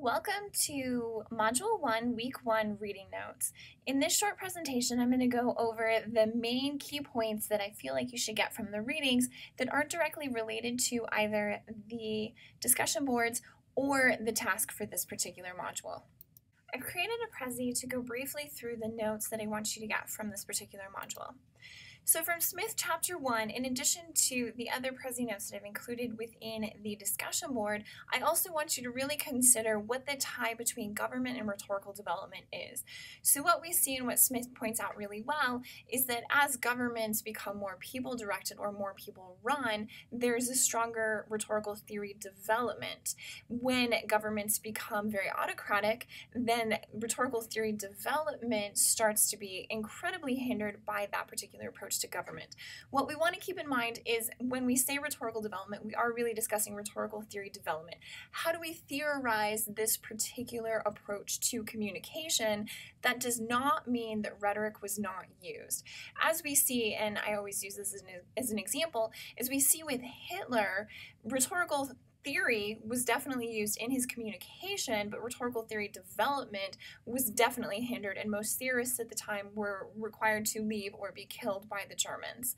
Welcome to Module 1, Week 1 Reading Notes. In this short presentation, I'm going to go over the main key points that I feel like you should get from the readings that aren't directly related to either the discussion boards or the task for this particular module. I've created a Prezi to go briefly through the notes that I want you to get from this particular module. So from Smith Chapter 1, in addition to the other Prezi notes that I've included within the discussion board, I also want you to really consider what the tie between government and rhetorical development is. So what we see and what Smith points out really well is that as governments become more people-directed or more people-run, there's a stronger rhetorical theory development. When governments become very autocratic, then rhetorical theory development starts to be incredibly hindered by that particular approach to government. What we want to keep in mind is when we say rhetorical development, we are really discussing rhetorical theory development. How do we theorize this particular approach to communication? That does not mean that rhetoric was not used. As we see, and I always use this as an example, is we see with Hitler, rhetorical theory was definitely used in his communication, but rhetorical theory development was definitely hindered, and most theorists at the time were required to leave or be killed by the Germans.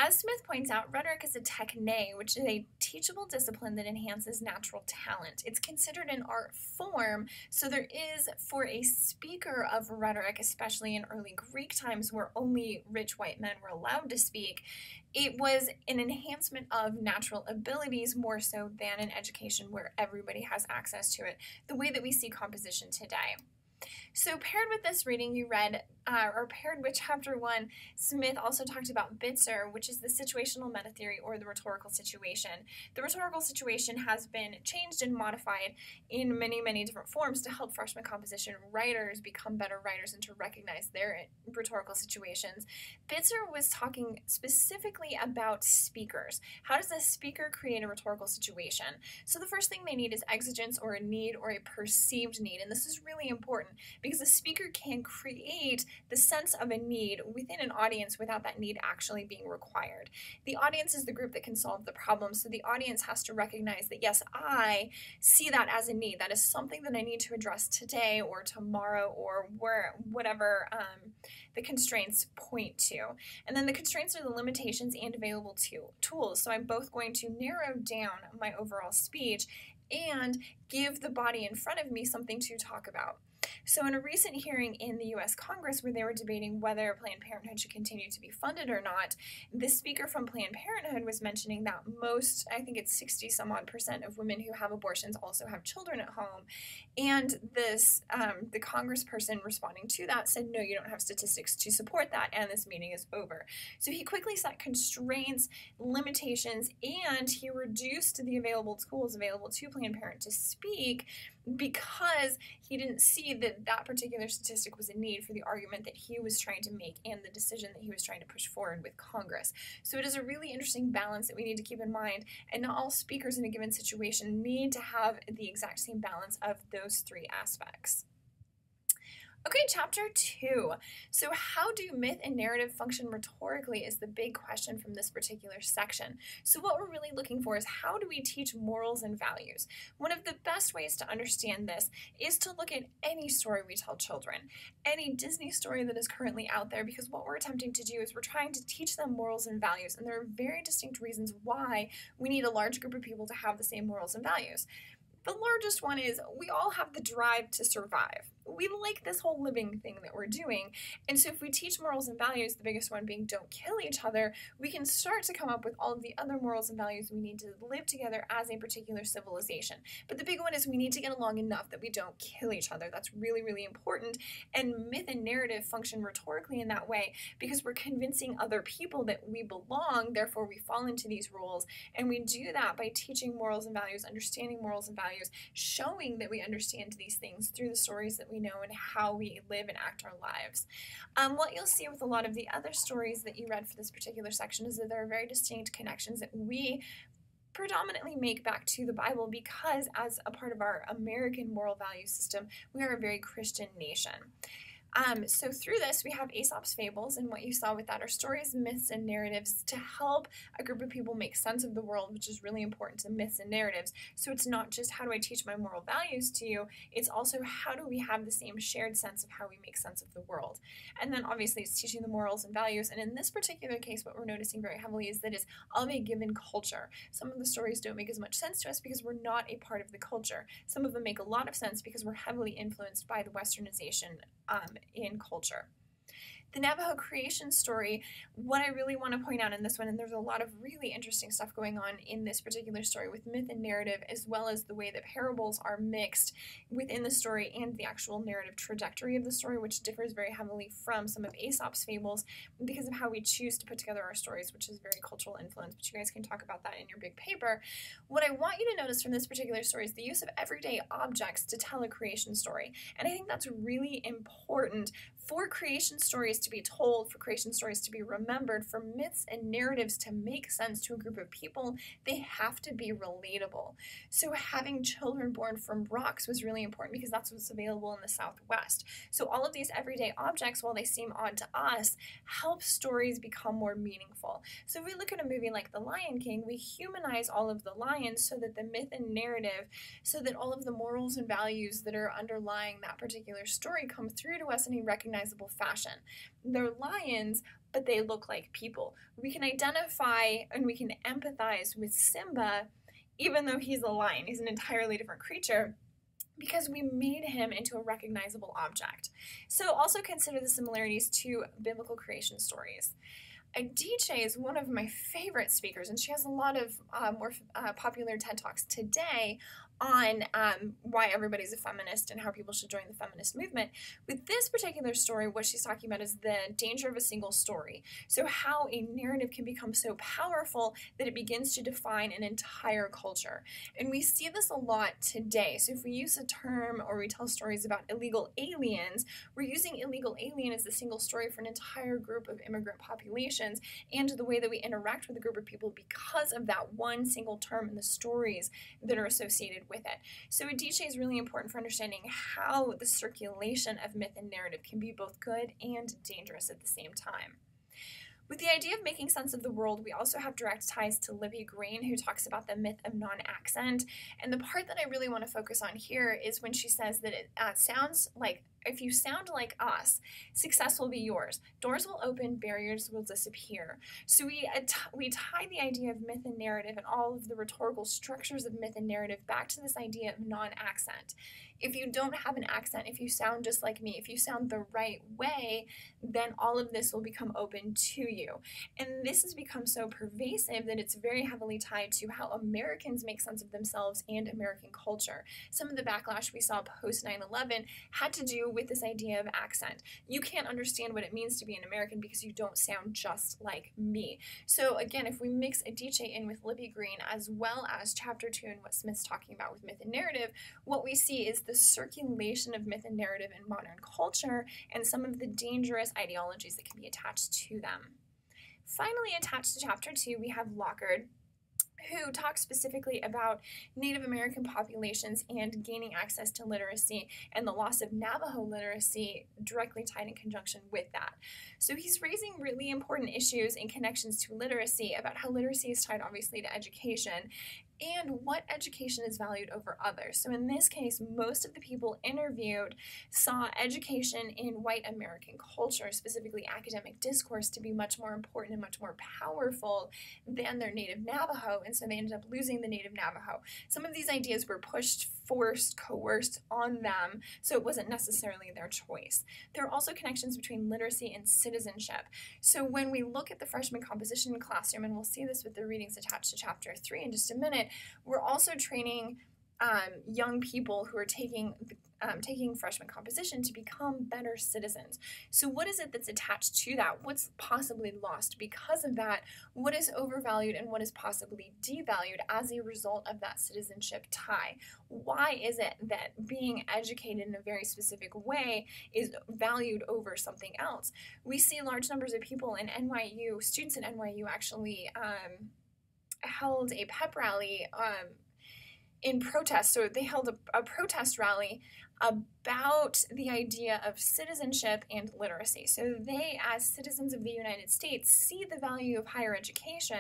As Smith points out, rhetoric is a techne, which is a teachable discipline that enhances natural talent. It's considered an art form, so there is, for a speaker of rhetoric, especially in early Greek times where only rich white men were allowed to speak, it was an enhancement of natural abilities more so than an education where everybody has access to it, the way that we see composition today. So paired with this reading you read, or paired with Chapter 1, Smith also talked about Bitzer, which is the situational meta theory or the rhetorical situation. The rhetorical situation has been changed and modified in many, many different forms to help freshman composition writers become better writers and to recognize their rhetorical situations. Bitzer was talking specifically about speakers. How does a speaker create a rhetorical situation? So the first thing they need is exigence or a need or a perceived need, and this is really important because a speaker can create the sense of a need within an audience without that need actually being required. The audience is the group that can solve the problem, so the audience has to recognize that, yes, I see that as a need. That is something that I need to address today or tomorrow or whatever the constraints point to. And then the constraints are the limitations and available tools. So I'm both going to narrow down my overall speech and give the body in front of me something to talk about. So in a recent hearing in the U.S. Congress where they were debating whether Planned Parenthood should continue to be funded or not, the speaker from Planned Parenthood was mentioning that most, I think it's 60-some-odd% of women who have abortions also have children at home. And this, the congressperson responding to that said, no, you don't have statistics to support that, and this meeting is over. So he quickly set constraints, limitations, and he reduced the available tools available to Planned Parenthood to speak because he didn't see that that particular statistic was a need for the argument that he was trying to make and the decision that he was trying to push forward with Congress. So it is a really interesting balance that we need to keep in mind, and not all speakers in a given situation need to have the exact same balance of those three aspects. Okay, Chapter 2. So how do myth and narrative function rhetorically is the big question from this particular section. So what we're really looking for is how do we teach morals and values? One of the best ways to understand this is to look at any story we tell children, any Disney story that is currently out there, because what we're attempting to do is we're trying to teach them morals and values, and there are very distinct reasons why we need a large group of people to have the same morals and values. The largest one is we all have the drive to survive. We like this whole living thing that we're doing, and so if we teach morals and values, the biggest one being don't kill each other, we can start to come up with all of the other morals and values we need to live together as a particular civilization. But the big one is we need to get along enough that we don't kill each other. That's really, really important, and myth and narrative function rhetorically in that way because we're convincing other people that we belong, therefore we fall into these roles, and we do that by teaching morals and values, understanding morals and values, showing that we understand these things through the stories that we know and how we live and act our lives. What you'll see with a lot of the other stories that you read for this particular section is that there are very distinct connections that we predominantly make back to the Bible because as a part of our American moral value system, we are a very Christian nation. So through this, we have Aesop's fables, and what you saw with that are stories, myths, and narratives to help a group of people make sense of the world, which is really important to myths and narratives. So it's not just how do I teach my moral values to you, it's also how do we have the same shared sense of how we make sense of the world. And then obviously it's teaching the morals and values, and in this particular case, what we're noticing very heavily is that it's of a given culture. Some of the stories don't make as much sense to us because we're not a part of the culture. Some of them make a lot of sense because we're heavily influenced by the westernization in culture. The Navajo creation story, what I really want to point out in this one, and there's a lot of really interesting stuff going on in this particular story with myth and narrative, as well as the way that parables are mixed within the story and the actual narrative trajectory of the story, which differs very heavily from some of Aesop's fables because of how we choose to put together our stories, which is very cultural influence, but you guys can talk about that in your big paper. What I want you to notice from this particular story is the use of everyday objects to tell a creation story, and I think that's really important for creation stories to be told, for creation stories to be remembered, for myths and narratives to make sense to a group of people, they have to be relatable. So having children born from rocks was really important because that's what's available in the Southwest. So all of these everyday objects, while they seem odd to us, help stories become more meaningful. So if we look at a movie like The Lion King, we humanize all of the lions so that the myth and narrative, so that all of the morals and values that are underlying that particular story come through to us in a recognizable fashion. They're lions, but they look like people. We can identify and we can empathize with Simba, even though he's a lion. He's an entirely different creature, because we made him into a recognizable object. So also consider the similarities to biblical creation stories. Adichie is one of my favorite speakers, and she has a lot of more popular TED Talks today on why everybody's a feminist and how people should join the feminist movement. With this particular story, what she's talking about is the danger of a single story. So how a narrative can become so powerful that it begins to define an entire culture. And we see this a lot today. So if we use a term or we tell stories about illegal aliens, we're using illegal alien as a single story for an entire group of immigrant populations and the way that we interact with a group of people because of that one single term and the stories that are associated with it. So Adichie is really important for understanding how the circulation of myth and narrative can be both good and dangerous at the same time. With the idea of making sense of the world, we also have direct ties to Libby Green, who talks about the myth of non-accent. And the part that I really want to focus on here is when she says that it sounds like, if you sound like us, success will be yours. Doors will open, barriers will disappear. So we tie the idea of myth and narrative and all of the rhetorical structures of myth and narrative back to this idea of non-accent. If you don't have an accent, if you sound just like me, if you sound the right way, then all of this will become open to you. And this has become so pervasive that it's very heavily tied to how Americans make sense of themselves and American culture. Some of the backlash we saw post 9/11 had to do with this idea of accent. You can't understand what it means to be an American because you don't sound just like me. So again, if we mix Adichie in with Libby Green as well as chapter 2 and what Smith's talking about with myth and narrative, what we see is the circulation of myth and narrative in modern culture and some of the dangerous ideologies that can be attached to them. Finally, attached to chapter 2, we have Lockard, who talks specifically about Native American populations and gaining access to literacy and the loss of Navajo literacy directly tied in conjunction with that. So he's raising really important issues in connections to literacy about how literacy is tied obviously to education and what education is valued over others. So in this case, most of the people interviewed saw education in white American culture, specifically academic discourse, to be much more important and much more powerful than their native Navajo, and so they ended up losing the native Navajo. Some of these ideas were pushed, forced, coerced on them, so it wasn't necessarily their choice. There are also connections between literacy and citizenship. So when we look at the freshman composition classroom, and we'll see this with the readings attached to chapter 3 in just a minute, we're also training young people who are taking freshman composition to become better citizens. So what is it that's attached to that? What's possibly lost because of that? What is overvalued and what is possibly devalued as a result of that citizenship tie? Why is it that being educated in a very specific way is valued over something else? We see large numbers of people in NYU, students in NYU actually held a pep rally in protest. So they held a protest rally about the idea of citizenship and literacy. So they, as citizens of the United States, see the value of higher education,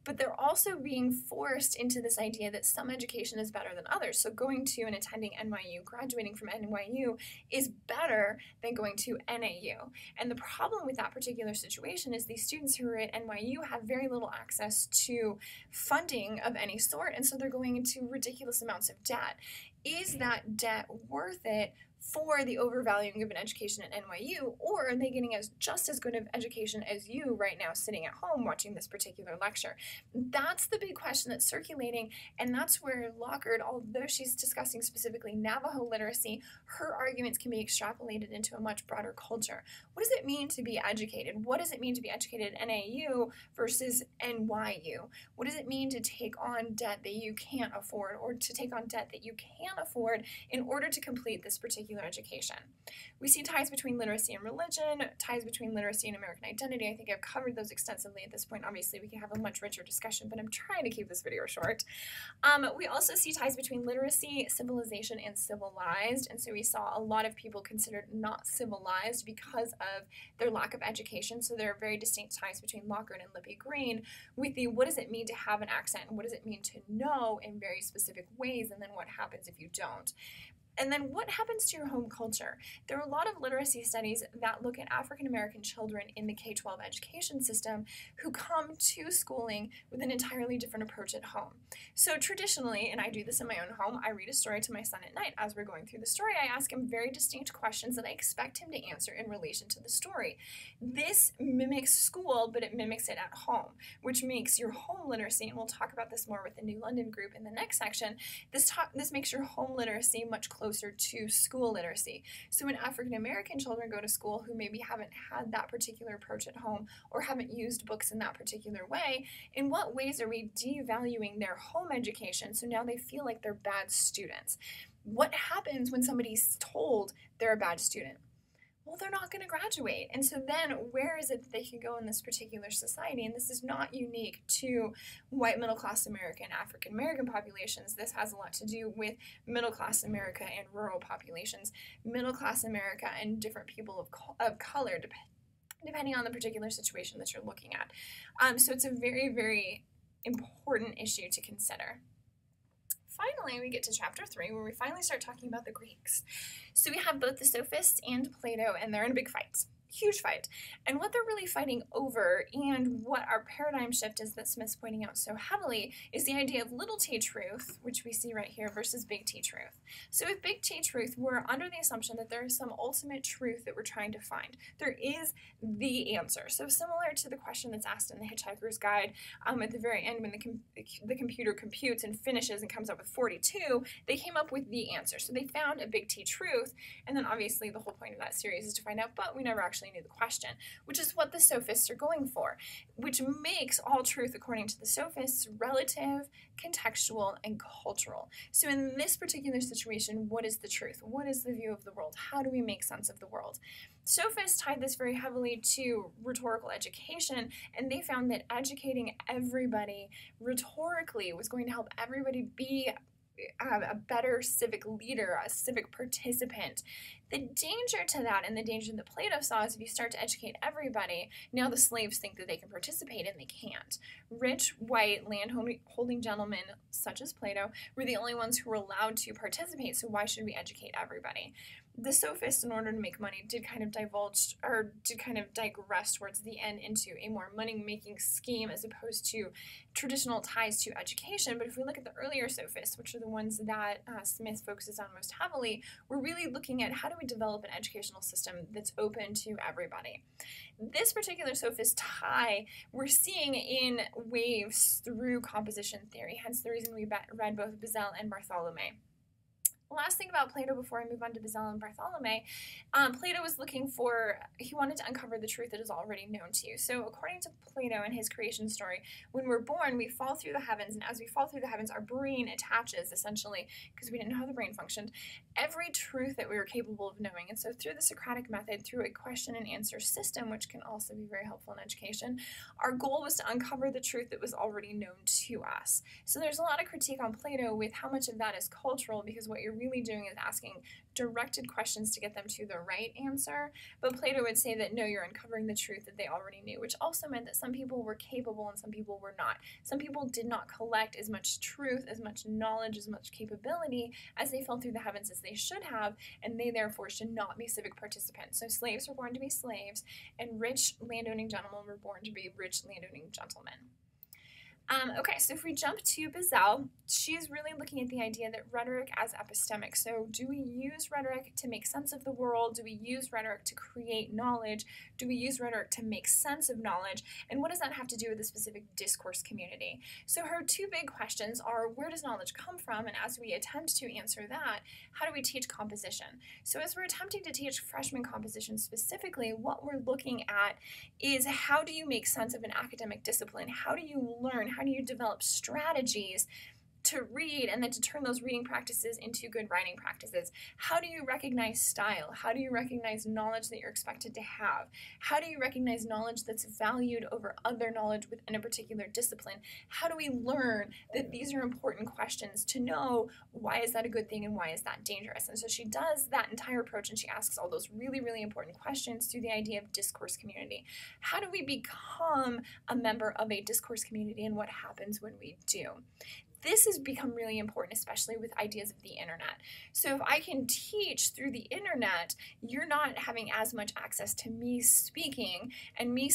but they're also being forced into this idea that some education is better than others. So going to and attending NYU, graduating from NYU is better than going to NAU. And the problem with that particular situation is these students who are at NYU have very little access to funding of any sort, and so they're going into ridiculous amounts of debt. Is that debt worth it for the overvaluing of an education at NYU, or are they getting just as good of education as you right now sitting at home watching this particular lecture? That's the big question that's circulating, and that's where Lockhart, although she's discussing specifically Navajo literacy, her arguments can be extrapolated into a much broader culture. What does it mean to be educated? What does it mean to be educated at NAU versus NYU? What does it mean to take on debt that you can't afford, or to take on debt that you can afford in order to complete this particular education? We see ties between literacy and religion, ties between literacy and American identity. I think I've covered those extensively at this point. Obviously, we can have a much richer discussion, but I'm trying to keep this video short. We also see ties between literacy, civilization, and civilized. And so we saw a lot of people considered not civilized because of their lack of education. So there are very distinct ties between Lockhart and Lippy Green with the what does it mean to have an accent and what does it mean to know in very specific ways, and then what happens if you don't. And then what happens to your home culture? There are a lot of literacy studies that look at African American children in the K-12 education system who come to schooling with an entirely different approach at home. So traditionally, and I do this in my own home, I read a story to my son at night. As we're going through the story, I ask him very distinct questions that I expect him to answer in relation to the story. This mimics school, but it mimics it at home, which makes your home literacy, and we'll talk about this more with the New London group in the next section, this makes your home literacy much closer to school literacy. So when African American children go to school who maybe haven't had that particular approach at home or haven't used books in that particular way, in what ways are we devaluing their home education so now they feel like they're bad students? What happens when somebody's told they're a bad student? Well, they're not going to graduate. And so then where is it that they can go in this particular society? And this is not unique to white middle-class America and African American populations. This has a lot to do with middle-class America and rural populations, middle-class America and different people of color, depending on the particular situation that you're looking at. So it's a very, very important issue to consider. Finally, we get to chapter 3, where we finally start talking about the Greeks. So we have both the sophists and Plato, and they're in a big fight. Huge fight. And what they're really fighting over, and what our paradigm shift is that Smith's pointing out so heavily, is the idea of little t truth, which we see right here, versus big T truth. So with big T truth, we're under the assumption that there is some ultimate truth that we're trying to find. There is the answer. So similar to the question that's asked in the Hitchhiker's Guide at the very end when the computer computes and finishes and comes up with 42, they came up with the answer. So they found a big T truth, and then obviously the whole point of that series is to find out, but we never actually knew the question, which is what the sophists are going for, which makes all truth, according to the sophists, relative, contextual, and cultural. So in this particular situation, what is the truth? What is the view of the world? How do we make sense of the world? Sophists tied this very heavily to rhetorical education, and they found that educating everybody rhetorically was going to help everybody be a better civic leader, a civic participant. The danger to that, and the danger that Plato saw, is if you start to educate everybody, now the slaves think that they can participate and they can't. Rich, white, land-holding gentlemen, such as Plato, were the only ones who were allowed to participate, so why should we educate everybody? The sophists, in order to make money, did kind of digress towards the end into a more money-making scheme as opposed to traditional ties to education. But if we look at the earlier sophists, which are the ones that Smith focuses on most heavily, we're really looking at how do we develop an educational system that's open to everybody. This particular sophist tie we're seeing in waves through composition theory, hence the reason we read both Bazell and Bartholomew. Last thing about Plato before I move on to Bazell and Bartholomew, Plato was he wanted to uncover the truth that is already known to you. So according to Plato and his creation story, when we're born, we fall through the heavens, and as we fall through the heavens, our brain attaches, essentially, because we didn't know how the brain functioned, every truth that we were capable of knowing. And so through the Socratic method, through a question and answer system, which can also be very helpful in education, our goal was to uncover the truth that was already known to us. So there's a lot of critique on Plato with how much of that is cultural, because what you're really doing is asking directed questions to get them to the right answer. But Plato would say that no, you're uncovering the truth that they already knew, which also meant that some people were capable and some people were not. Some people did not collect as much truth, as much knowledge, as much capability as they fell through the heavens as they should have, and they therefore should not be civic participants. So slaves were born to be slaves, and rich landowning gentlemen were born to be rich landowning gentlemen. Okay, so if we jump to Bazell, she's really looking at the idea that rhetoric as epistemic. So do we use rhetoric to make sense of the world? Do we use rhetoric to create knowledge? Do we use rhetoric to make sense of knowledge? And what does that have to do with a specific discourse community? So her two big questions are, where does knowledge come from? And as we attempt to answer that, how do we teach composition? So as we're attempting to teach freshman composition specifically, what we're looking at is, how do you make sense of an academic discipline? How do you learn? How do you develop strategies to read and then to turn those reading practices into good writing practices? How do you recognize style? How do you recognize knowledge that you're expected to have? How do you recognize knowledge that's valued over other knowledge within a particular discipline? How do we learn that these are important questions to know why is that a good thing and why is that dangerous? And so she does that entire approach, and she asks all those really, really important questions through the idea of discourse community. How do we become a member of a discourse community, and what happens when we do? This has become really important, especially with ideas of the internet. So if I can teach through the internet, you're not having as much access to me speaking and me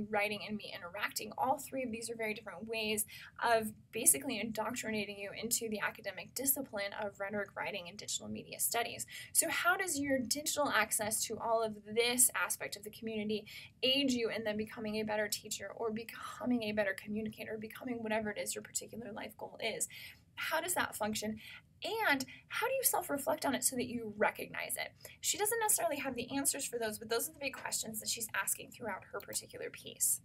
writing and me interacting. All three of these are very different ways of basically indoctrinating you into the academic discipline of rhetoric, writing, and digital media studies. So how does your digital access to all of this aspect of the community aid you in then becoming a better teacher, or becoming a better communicator, or becoming whatever it is your particular life goal is? How does that function? And how do you self-reflect on it so that you recognize it? She doesn't necessarily have the answers for those, but those are the big questions that she's asking throughout her particular piece.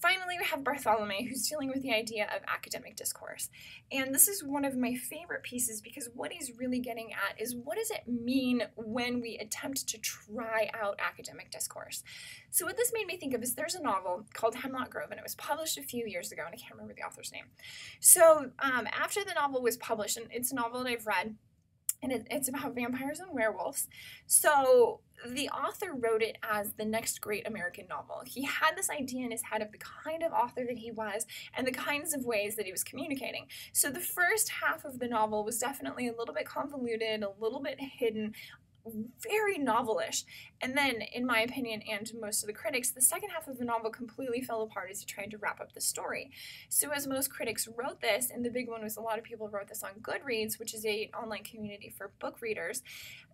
Finally, we have Bartholomew, who's dealing with the idea of academic discourse. And this is one of my favorite pieces, because what he's really getting at is, what does it mean when we attempt to try out academic discourse? So what this made me think of is, there's a novel called Hemlock Grove, and it was published a few years ago, and I can't remember the author's name. So after the novel was published, and it's a novel that I've read, and it's about vampires and werewolves. So the author wrote it as the next great American novel. He had this idea in his head of the kind of author that he was and the kinds of ways that he was communicating. So the first half of the novel was definitely a little bit convoluted, a little bit hidden, very novelish. And then, in my opinion, and most of the critics, the second half of the novel completely fell apart as he tried to wrap up the story. So as most critics wrote this, and the big one was a lot of people wrote this on Goodreads, which is an online community for book readers,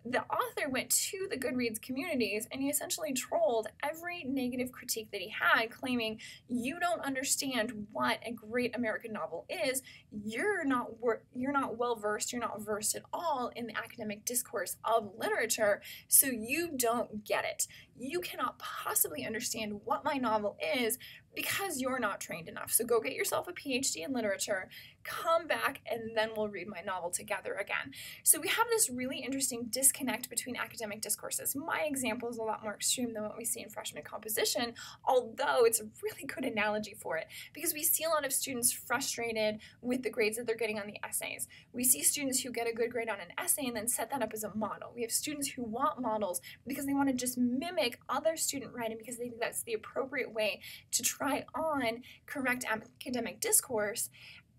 the author went to the Goodreads communities and he essentially trolled every negative critique that he had, claiming, you don't understand what a great American novel is, you're not well versed, you're not versed at all in the academic discourse of literature, so you don't get it. You cannot possibly understand what my novel is because you're not trained enough. So go get yourself a PhD in literature, come back, and then we'll read my novel together again. So we have this really interesting disconnect between academic discourses. My example is a lot more extreme than what we see in freshman composition, although it's a really good analogy for it, because we see a lot of students frustrated with the grades that they're getting on the essays. We see students who get a good grade on an essay and then set that up as a model. We have students who want models because they want to just mimic other student writing because they think that's the appropriate way to try on correct academic discourse.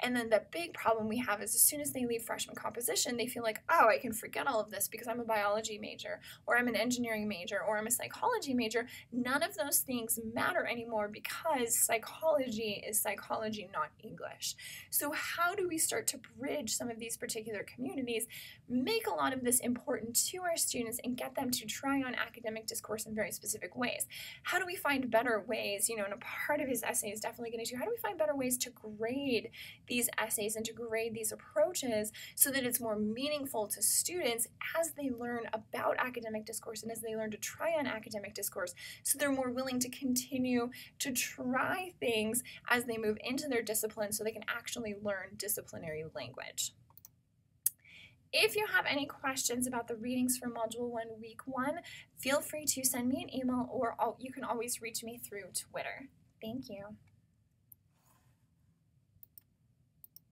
And then the big problem we have is, as soon as they leave freshman composition, they feel like, oh, I can forget all of this because I'm a biology major, or I'm an engineering major, or I'm a psychology major. None of those things matter anymore because psychology is psychology, not English. So how do we start to bridge some of these particular communities, make a lot of this important to our students, and get them to try on academic discourse in very specific ways? How do we find better ways, and a part of his essay is definitely getting to, how do we find better ways to grade these essays and to grade these approaches so that it's more meaningful to students as they learn about academic discourse and as they learn to try on academic discourse, so they're more willing to continue to try things as they move into their discipline so they can actually learn disciplinary language. If you have any questions about the readings for Module 1, Week 1, feel free to send me an email, or you can always reach me through Twitter. Thank you.